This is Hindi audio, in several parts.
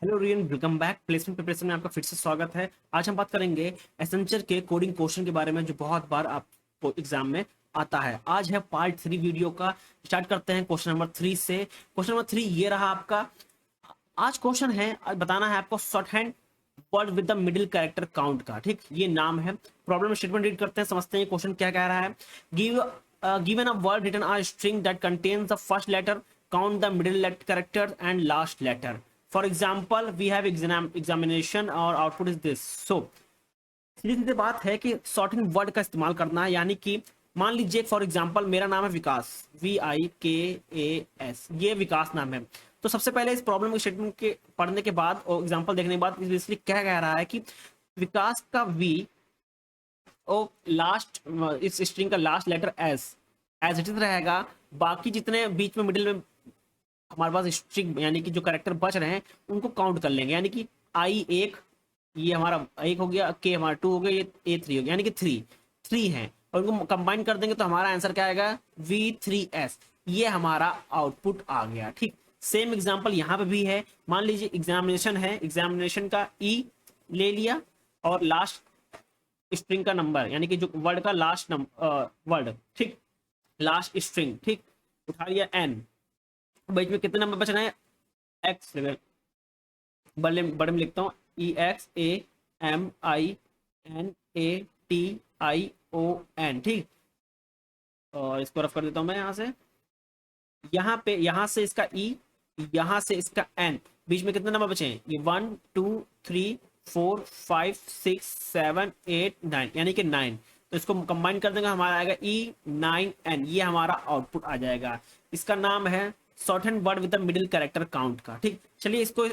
Hello rayon, welcome back. Placement preparation में आपका फिर से स्वागत है। आज हम बात करेंगे एसेंचर के कोडिंग क्वेश्चन के बारे में जो बहुत बार आपको एग्जाम में आता है। आज है पार्ट 3 वीडियो का। स्टार्ट करते हैं क्वेश्चन नंबर 3 से। क्वेश्चन नंबर 3 ये रहा आपका। आज क्वेश्चन है, आज बताना है आपको short hand word with the middle character count का। ठीक, ये नाम है। प्रॉब्लम स्टेटमेंट रीड करते हैं, समझते हैं क्वेश्चन क्या कह रहा है। Give given a word written a string that contains the first letter, count the middle character and last letter. For example we have examination और आउटपुट इज दिस। सो सीधी सीधी बात है कि शॉर्टिंग वर्ड का इस्तेमाल करना है। यानी कि मान लीजिए फॉर एग्जांपल मेरा नाम है विकास, VIKAS, ये विकास नाम है। तो सबसे पहले इस प्रॉब्लम के स्टेटमेंट के पढ़ने के बाद और एग्जांपल देखने के बाद इसलिए क्या कह रहा है कि विकास का V और लास्ट, इस स्ट्रिंग का last letter as it is रहेगा। बाकी जितने बीच में मिडिल में हमारे पास स्ट्रिंग यानी कि जो कैरेक्टर बच रहे हैं उनको काउंट कर लेंगे। यानी कि I एक, ये हमारा एक हो गया, K हमारा 2 हो गया, ये A3 हो गया, यानी कि थ्री है। और उनको कंबाइन कर देंगे तो हमारा आंसर क्या आएगा, V3S। ये हमारा आउटपुट आ गया। ठीक, सेम एग्जांपल यहाँ पे भी है। मान लीजिए एग्जामिनेशन है, एग्जामिनेशन का E ले लिया और लास्ट स्ट्रिंग का नंबर यानी कि जो वर्ड का लास्ट नंबर वर्ड, ठीक, लास्ट स्ट्रिंग, ठीक, उठा लिया N। बीच में कितने नंबर बच रहे हैं, एक्स, बड़े बड़े में लिखता हूँ EXAMINATION। ठीक, और इसको रफ कर देता हूँ मैं यहाँ से। यहाँ पे, यहाँ से इसका E, यहाँ से इसका N, बीच में कितने नंबर बचे हैं, ये 1 2 3 4 5 6 7 8 9, यानी कि 9। तो इसको कंबाइन कर देंगे, हमारा आएगा E9N। ये हमारा आउटपुट आ जाएगा। इसका नाम है short hand word with the middle character count का। ठीक, चलिए इसको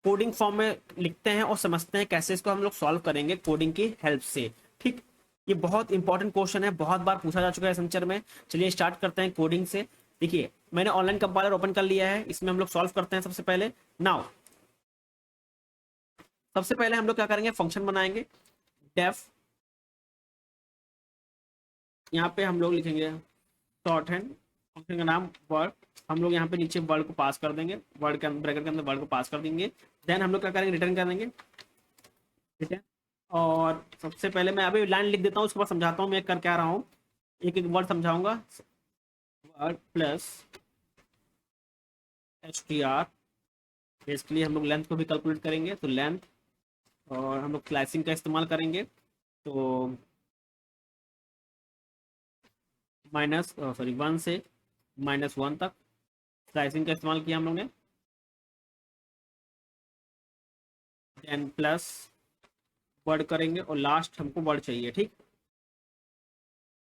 कोडिंग फॉर्म में लिखते हैं और समझते हैं कैसे इसको हम लोग सॉल्व करेंगे कोडिंग की हेल्प से। ठीक, ये बहुत इंपॉर्टेंट क्वेश्चन है, बहुत बार पूछा जा चुका है एसेंचर में। चलिए स्टार्ट करते हैं कोडिंग से। देखिए मैंने ऑनलाइन कंपाइलर ओपन कर लिया है, इसमें हम लोग सॉल्व करते हैं सबसे पहले। नाउ सबसे पहले हम लोग क्या करेंगे, फंक्शन बनाएंगे। डेफ, यहाँ पे हम लोग लिखेंगे शॉर्ट हैंड, फंक्शन का नाम वर्ड। हम लोग यहाँ पे नीचे वर्ड को पास कर देंगे, वर्ड के ब्रैकेट के अंदर वर्ड को पास कर देंगे। देन हम लोग क्या करेंगे, रिटर्न कर देंगे, रिटर्न। और सबसे पहले मैं अभी लाइन लिख देता हूँ, उसके बाद समझाता हूँ मैं कर क्या रहा हूँ। एक एक वर्ड समझाऊंगा। वर्ड प्लस str, बेसिकली हम लोग लेंथ को भी कैलकुलेट करेंगे, तो लेंथ। और हम लोग स्लाइसिंग का इस्तेमाल करेंगे, तो माइनस सॉरी 1 से -1 तक स्लाइसिंग का इस्तेमाल किया हम लोग ने। देन प्लस वर्ड करेंगे और लास्ट हमको वर्ड चाहिए। ठीक,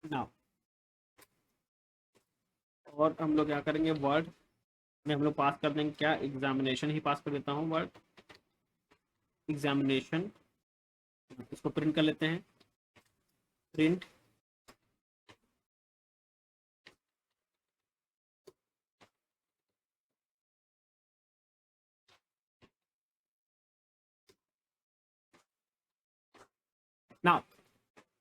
नाउ और हम लोग क्या करेंगे, वर्ड में हम लोग पास कर देंगे क्या, एग्जामिनेशन ही पास कर देता हूँ, वर्ड एग्जामिनेशन। इसको प्रिंट कर लेते हैं, प्रिंट। नाउ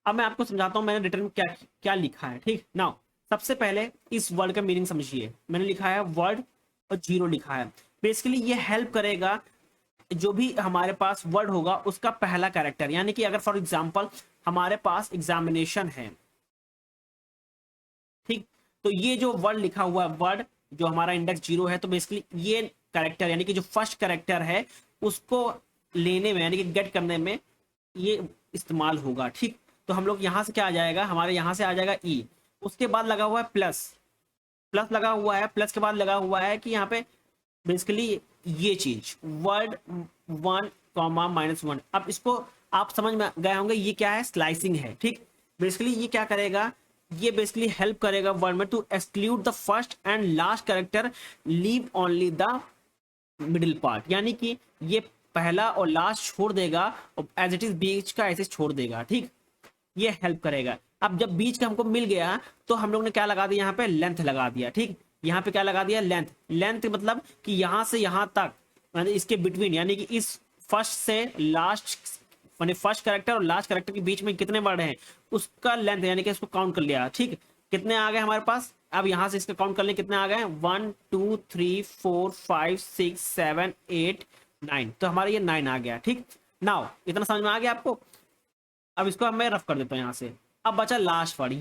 अब मैं आपको समझाता हूँ मैंने रिटर्न क्या क्या लिखा है। ठीक, नाउ सबसे पहले इस वर्ड का मीनिंग समझिए। मैंने लिखा है वर्ड और जीरो लिखा है। बेसिकली ये हेल्प करेगा, जो भी हमारे पास वर्ड होगा उसका पहला कैरेक्टर, यानी कि अगर फॉर एग्जांपल हमारे पास एग्जामिनेशन है, ठीक, तो ये जो वर्ड लिखा हुआ है, वर्ड जो हमारा इंडेक्स 0 है, तो बेसिकली ये कैरेक्टर यानी कि जो फर्स्ट कैरेक्टर है उसको लेने में यानी कि गेट करने में ये इस्तेमाल होगा। ठीक, तो हम लोग यहाँ से क्या आ जाएगा, हमारे यहाँ से आ जाएगा E। उसके बाद लगा हुआ है प्लस, प्लस लगा हुआ है, प्लस के बाद लगा हुआ है कि यहाँ पे बेसिकली ये चीज वर्ड 1, -1। अब इसको आप समझ में गए होंगे, ये क्या है, स्लाइसिंग है। ठीक, बेसिकली ये क्या करेगा, ये बेसिकली हेल्प करेगा वर्ड में to exclude the first and last character, leave only the middle part. यानी कि ये पहला और लास्ट छोड़ देगा और एज इट इज बीच का ऐसे छोड़ देगा। ठीक, ये हेल्प करेगा। अब जब बीच का हमको मिल गया तो हम लोग ने क्या लगा दिया, यहाँ पे लेंथ लगा दिया। ठीक, यहाँ पे क्या लगा दिया, लेंथ। लेंथ मतलब कि यहाँ से यहाँ तक, यानी इसके बिटवीन, यानी कि इस फर्स्ट से लास्ट, यानी फर्स्ट कैरेक्टर और लास्ट कैरेक्टर के बीच में कितने वर्ड हैं उसका लेंथ, यानी कि इसको काउंट कर लिया। ठीक, कितने आ गए हमारे पास, अब यहाँ से इसका काउंट कर लें कितने आ गए, 1 2 3 4 5 6 7 8 9, तो हमारा ये 9 आ गया। ठीक, नाउ इतना समझ में आ गया आपको। अब इसको मैं रफ कर देता हूँ यहाँ से। अब बचा लास्ट वर्ड,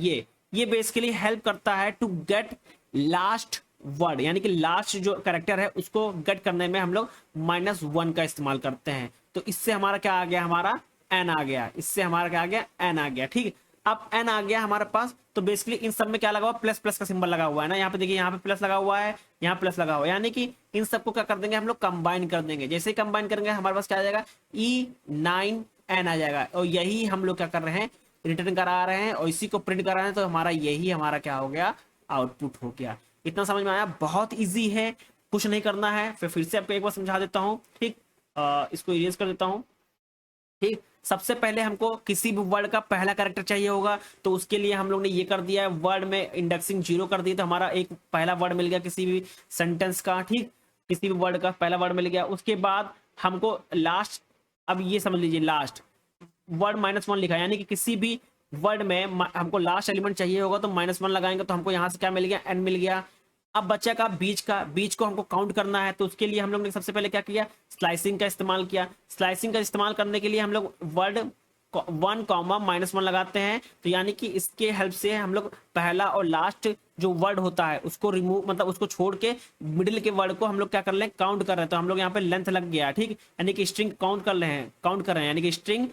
ये बेसिकली हेल्प करता है टू गेट लास्ट वर्ड, यानी कि लास्ट जो करेक्टर है उसको गेट करने में हम लोग -1 का इस्तेमाल करते हैं। तो इससे हमारा क्या आ गया, हमारा एन आ गया, इससे हमारा क्या आ गया, एन आ गया। ठीक, अब एन आ गया हमारे पास। तो बेसिकली इन सब में क्या लगा हुआ, प्लस प्लस का सिंबल लगा हुआ है ना, यहाँ पे देखिए, यहाँ पे प्लस लगा हुआ है, यहाँ प्लस लगा हुआ है, यानी कि इन सबको क्या कर देंगे हम लोग, कंबाइन कर देंगे। जैसे कंबाइन करेंगे हमारे पास क्या आ जाएगा, E9N आ जाएगा। और यही हम लोग क्या कर रहे हैं, रिटर्न करा रहे हैं और इसी को प्रिंट करा रहे हैं। तो हमारा यही हमारा क्या हो गया, आउटपुट हो गया। इतना समझ में आया, बहुत इजी है, कुछ नहीं करना है। फिर से आपको एक बार समझा देता हूँ। ठीक, इसको इरेज कर देता हूँ। ठीक, सबसे पहले हमको किसी भी वर्ड का पहला कैरेक्टर चाहिए होगा, तो उसके लिए हम लोग ने ये कर दिया है, वर्ड में इंडेक्सिंग 0 कर दी, तो हमारा एक पहला वर्ड मिल गया किसी भी सेंटेंस का। ठीक, किसी भी वर्ड का पहला वर्ड मिल गया। उसके बाद हमको लास्ट, अब ये समझ लीजिए, लास्ट वर्ड -1 लिखा है, यानी कि किसी भी वर्ड में हमको लास्ट एलिमेंट चाहिए होगा तो -1 लगाएंगे, तो हमको यहाँ से क्या मिल गया, एन मिल गया। अब बच्चा का बीच को हमको काउंट करना है, तो उसके लिए हम लोग ने सबसे पहले क्या किया, स्लाइसिंग का इस्तेमाल किया। स्लाइसिंग का इस्तेमाल करने के लिए हम लोग वर्ड 1, -1 लगाते हैं। तो यानी कि इसके हेल्प से हम लोग पहला और लास्ट जो वर्ड होता है उसको रिमूव, मतलब उसको छोड़ के मिडिल के वर्ड को हम लोग क्या कर रहे हैं, काउंट कर रहे हैं। तो हम लोग यहाँ पे लेंथ लग गया। ठीक, यानी कि स्ट्रिंग काउंट कर रहे हैं, यानी कि स्ट्रिंग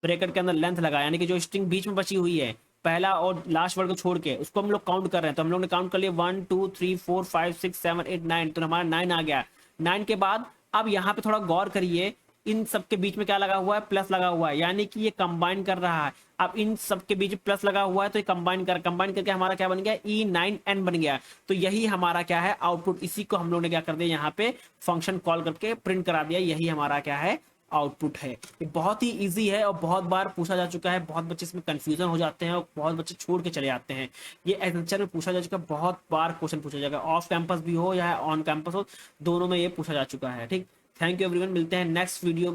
ब्रैकेट के अंदर लेंथ लगा, यानी कि जो स्ट्रिंग बीच में बची हुई है पहला और लास्ट वर्ड को छोड़ के, उसको हम लोग काउंट कर रहे हैं। तो हम लोग ने काउंट कर लिया 1 2 3 4 5 6 7 8 9, तो हमारा 9 आ गया। 9 के बाद अब यहाँ पे थोड़ा गौर करिए, इन सब के बीच में क्या लगा हुआ है, प्लस लगा हुआ है, यानी कि ये कंबाइन कर रहा है। अब इन सब के बीच प्लस लगा हुआ है, तो ये कंबाइन करके हमारा क्या बन गया, E9N बन गया। तो यही हमारा क्या है, आउटपुट। इसी को हम लोग ने क्या कर दिया, यहाँ पे फंक्शन कॉल करके प्रिंट करा दिया। यही हमारा क्या है, आउटपुट है। ये बहुत ही इजी है और बहुत बार पूछा जा चुका है। बहुत बच्चे इसमें कंफ्यूजन हो जाते हैं और बहुत बच्चे छोड़ के चले जाते हैं। ये एग्रीकल्चर में पूछा जा चुका है, बहुत बार क्वेश्चन पूछा जाएगा, ऑफ कैंपस भी हो या ऑन कैंपस हो, दोनों में ये पूछा जा चुका है। ठीक, थैंक यू एवरीवन, मिलते हैं नेक्स्ट वीडियो में।